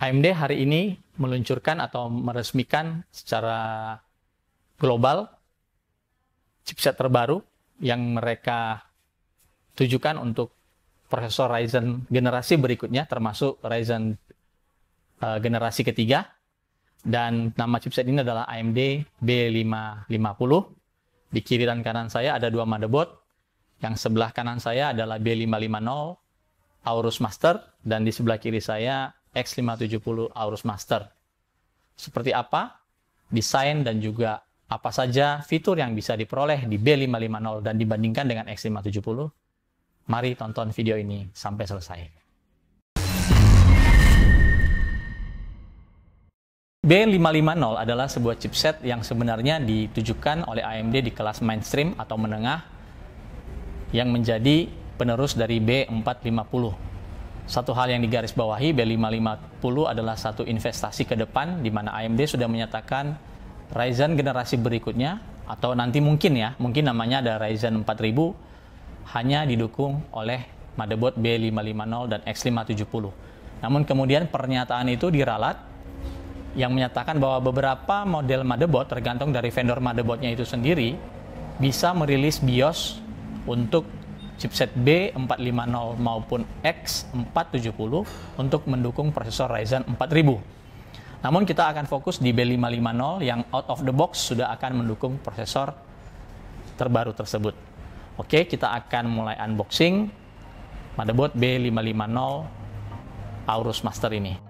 AMD hari ini meluncurkan atau meresmikan secara global chipset terbaru yang mereka tujukan untuk prosesor Ryzen generasi berikutnya, termasuk Ryzen generasi ketiga. Dan nama chipset ini adalah AMD B550. Di kiri dan kanan saya ada dua motherboard. Yang sebelah kanan saya adalah B550 Aorus Master, dan di sebelah kiri saya X570 Aorus Master. Seperti apa desain dan juga apa saja fitur yang bisa diperoleh di B550 dan dibandingkan dengan X570? Mari tonton video ini sampai selesai. B550 adalah sebuah chipset yang sebenarnya ditujukan oleh AMD di kelas mainstream atau menengah yang menjadi penerus dari B450. Satu hal yang digarisbawahi, B550 adalah satu investasi ke depan di mana AMD sudah menyatakan Ryzen generasi berikutnya, atau nanti mungkin namanya ada Ryzen 4000, hanya didukung oleh motherboard B550 dan X570. Namun kemudian pernyataan itu diralat yang menyatakan bahwa beberapa model motherboard, tergantung dari vendor motherboardnya itu sendiri, bisa merilis BIOS untuk chipset B450 maupun X470 untuk mendukung prosesor Ryzen 4000. Namun kita akan fokus di B550 yang out of the box sudah akan mendukung prosesor terbaru tersebut. Oke, kita akan mulai unboxing motherboard B550 Aorus Master ini.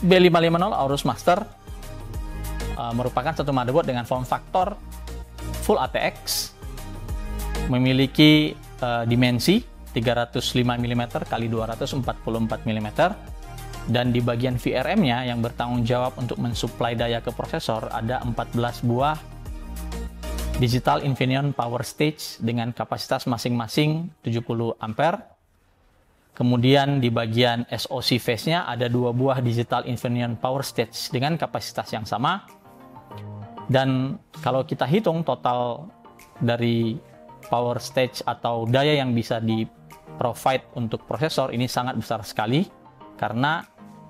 B550 Aorus Master merupakan satu motherboard dengan form factor Full ATX, memiliki dimensi 305 mm x 244 mm, dan di bagian VRM-nya yang bertanggung jawab untuk mensuplai daya ke prosesor ada 14 buah Digital Infineon Power Stage dengan kapasitas masing-masing 70 ampere. Kemudian di bagian SoC face-nya ada dua buah Digital Infineon Power Stage dengan kapasitas yang sama. Dan kalau kita hitung total dari power stage atau daya yang bisa di-provide untuk prosesor ini sangat besar sekali, karena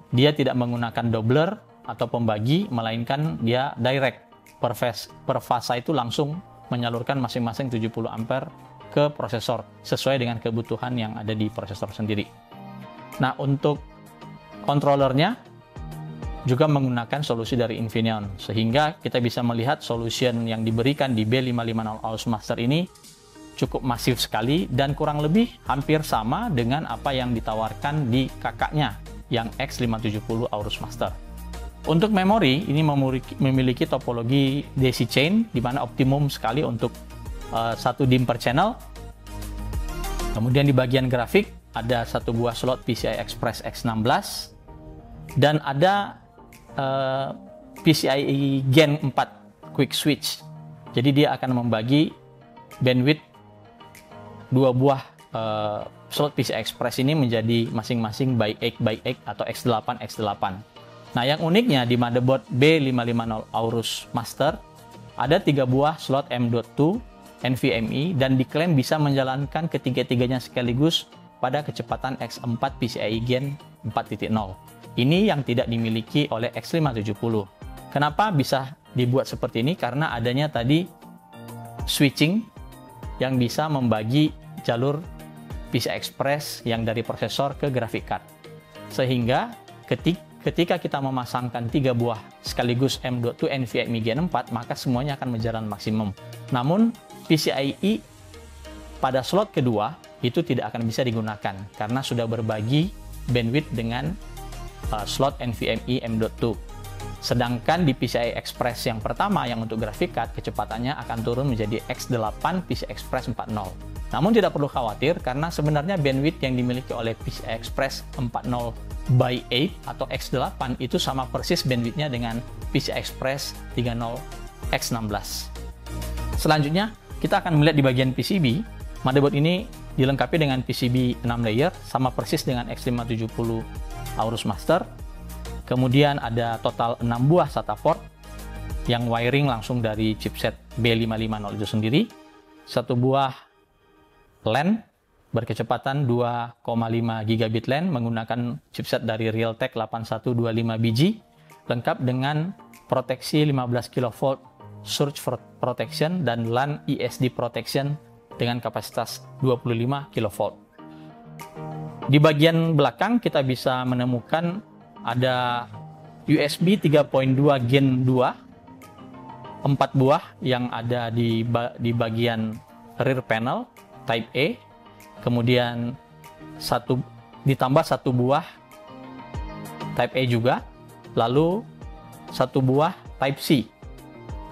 dia tidak menggunakan doubler atau pembagi, melainkan dia direct per fasa itu langsung menyalurkan masing-masing 70 ampere ke prosesor sesuai dengan kebutuhan yang ada di prosesor sendiri. Nah, untuk controllernya juga menggunakan solusi dari Infineon, sehingga kita bisa melihat solution yang diberikan di B550 Aorus Master ini cukup masif sekali dan kurang lebih hampir sama dengan apa yang ditawarkan di kakaknya yang X570 Aorus Master. Untuk memori, ini memiliki topologi DC chain di mana optimum sekali untuk 1 DIMM per channel. Kemudian di bagian grafik ada 1 buah slot PCI Express X16 dan ada PCIe Gen 4 Quick Switch. Jadi dia akan membagi bandwidth 2 buah slot PCI Express ini menjadi masing-masing by 8 atau X8 X8. Nah, yang uniknya di motherboard B550 Aorus Master ada 3 buah slot M.2 NVMe dan diklaim bisa menjalankan ketiga-tiganya sekaligus pada kecepatan X4 PCIe Gen 4.0. Ini yang tidak dimiliki oleh X570. Kenapa bisa dibuat seperti ini? Karena adanya tadi switching yang bisa membagi jalur PCI Express yang dari prosesor ke graphic card. Sehingga ketika kita memasangkan 3 buah sekaligus M.2 NVMe Gen 4, maka semuanya akan berjalan maksimum. Namun PCIe pada slot kedua itu tidak akan bisa digunakan karena sudah berbagi bandwidth dengan slot NVMe M.2. Sedangkan di PCI Express yang pertama yang untuk graphic card kecepatannya akan turun menjadi X8 PCI Express 4.0. Namun tidak perlu khawatir karena sebenarnya bandwidth yang dimiliki oleh PCI Express 4.0 by 8 atau X8 itu sama persis bandwidthnya dengan PCI Express 3.0 X16. Selanjutnya kita akan melihat di bagian PCB. Motherboard ini dilengkapi dengan PCB 6 layer sama persis dengan X570 Aorus Master. Kemudian ada total 6 buah SATA port yang wiring langsung dari chipset B550 itu sendiri. 1 buah LAN berkecepatan 2,5 gigabit LAN menggunakan chipset dari Realtek 8125BG lengkap dengan proteksi 15 kV surge protection dan LAN ESD protection dengan kapasitas 25 kV. Di bagian belakang kita bisa menemukan ada USB 3.2 Gen 2 4 buah yang ada di bagian rear panel Type A, kemudian ditambah 1 buah Type A juga, lalu 1 buah Type C.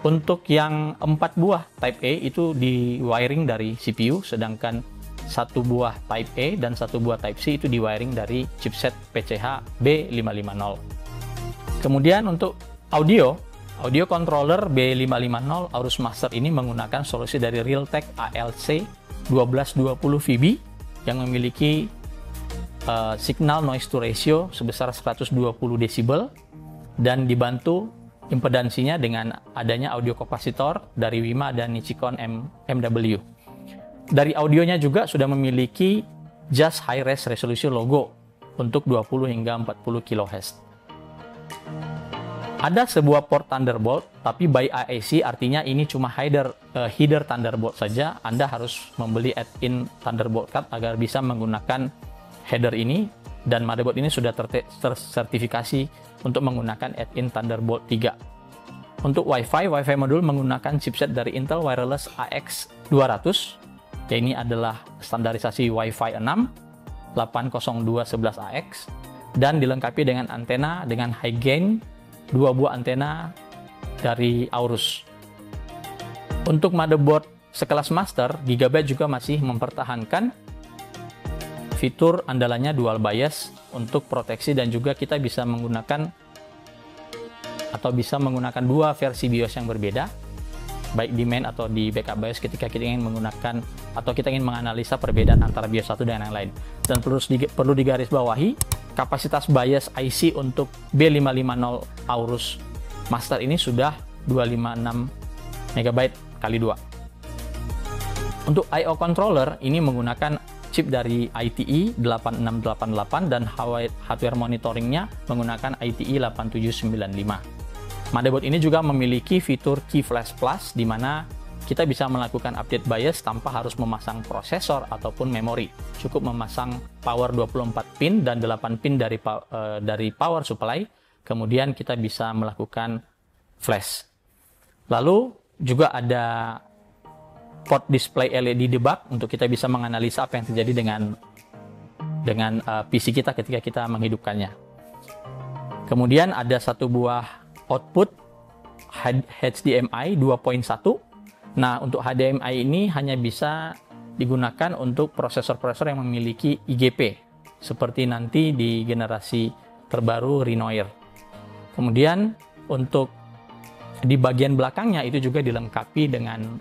Untuk yang 4 buah Type A itu di wiring dari CPU, sedangkan 1 buah Type A dan 1 buah Type C itu di wiring dari chipset PCH B550. Kemudian untuk audio controller B550 Aorus Master ini menggunakan solusi dari Realtek ALC 1220VB yang memiliki signal noise to ratio sebesar 120 decibel dan dibantu impedansinya dengan adanya audio kapasitor dari Wima dan Nichicon MW. Dari audionya juga sudah memiliki Just High-Res Resolution logo untuk 20 hingga 40 kHz. Ada sebuah port Thunderbolt, tapi by IAC artinya ini cuma header Thunderbolt saja. Anda harus membeli add-in Thunderbolt card agar bisa menggunakan header ini, dan motherboard ini sudah tersertifikasi untuk menggunakan add-in Thunderbolt 3. Untuk Wi-Fi modul menggunakan chipset dari Intel Wireless AX200. Ini adalah standarisasi Wi-Fi 6 802.11ax dan dilengkapi dengan antena dengan high gain 2 buah antena dari Aorus. Untuk motherboard sekelas Master, Gigabyte juga masih mempertahankan fitur andalannya dual bias untuk proteksi, dan juga kita bisa menggunakan dua versi BIOS yang berbeda, baik di main atau di backup BIOS ketika kita ingin menggunakan atau kita ingin menganalisa perbedaan antara BIOS satu dengan yang lain. Dan perlu digarisbawahi, kapasitas BIOS IC untuk B550 Aorus Master ini sudah 256 MB x 2. Untuk I/O controller ini menggunakan chip dari ITE 8688 dan hardware monitoringnya menggunakan ITE 8795. Motherboard ini juga memiliki fitur Key Flash Plus di mana kita bisa melakukan update BIOS tanpa harus memasang prosesor ataupun memori. Cukup memasang power 24 pin dan 8 pin dari power supply, kemudian kita bisa melakukan flash. Lalu juga ada port display LED debug untuk kita bisa menganalisa apa yang terjadi dengan PC kita ketika kita menghidupkannya. Kemudian ada satu buah output HDMI 2.1. Nah, untuk HDMI ini hanya bisa digunakan untuk prosesor-prosesor yang memiliki IGP, seperti nanti di generasi terbaru Renoir. Kemudian untuk di bagian belakangnya itu juga dilengkapi dengan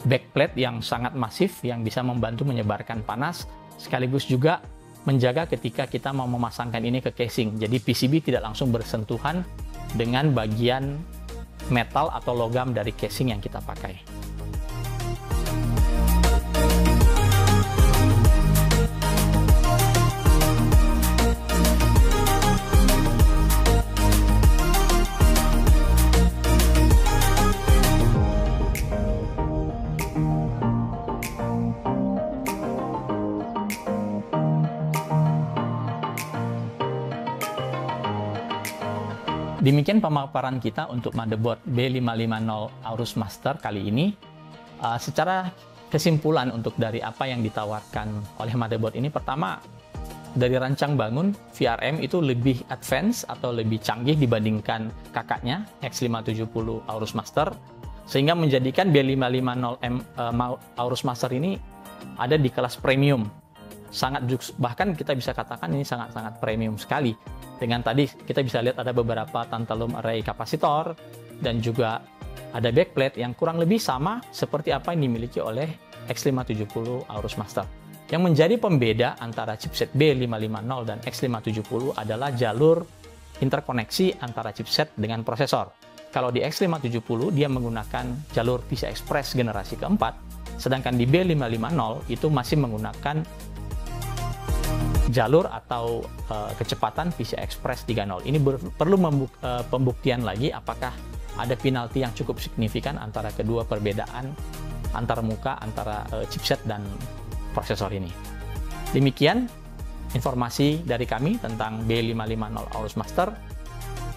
backplate yang sangat masif yang bisa membantu menyebarkan panas, sekaligus juga menjaga ketika kita mau memasangkan ini ke casing. Jadi PCB tidak langsung bersentuhan dengan bagian metal atau logam dari casing yang kita pakai. Demikian pemaparan kita untuk motherboard B550 Aorus Master kali ini. Secara kesimpulan untuk dari apa yang ditawarkan oleh motherboard ini, pertama, dari rancang bangun VRM itu lebih advance atau lebih canggih dibandingkan kakaknya X570 Aorus Master, sehingga menjadikan B550M Aorus Master ini ada di kelas premium. Bahkan kita bisa katakan ini sangat-sangat premium sekali. Dengan tadi kita bisa lihat ada beberapa tantalum array kapasitor dan juga ada backplate yang kurang lebih sama seperti apa yang dimiliki oleh X570 Aorus Master. Yang menjadi pembeda antara chipset B550 dan X570 adalah jalur interkoneksi antara chipset dengan prosesor. Kalau di X570 dia menggunakan jalur PCI Express generasi keempat, sedangkan di B550 itu masih menggunakan jalur atau kecepatan PCI Express 3.0. Ini perlu pembuktian lagi apakah ada penalti yang cukup signifikan antara kedua perbedaan antar muka antara chipset dan prosesor ini. Demikian informasi dari kami tentang B550 Aorus Master,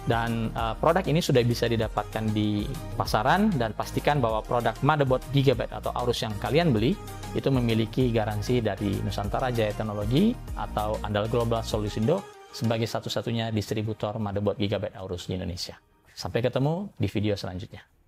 dan produk ini sudah bisa didapatkan di pasaran, dan pastikan bahwa produk motherboard Gigabyte atau Aorus yang kalian beli itu memiliki garansi dari Nusantara Jaya Teknologi atau Andal Global Solusindo sebagai satu-satunya distributor motherboard Gigabyte Aorus di Indonesia. Sampai ketemu di video selanjutnya.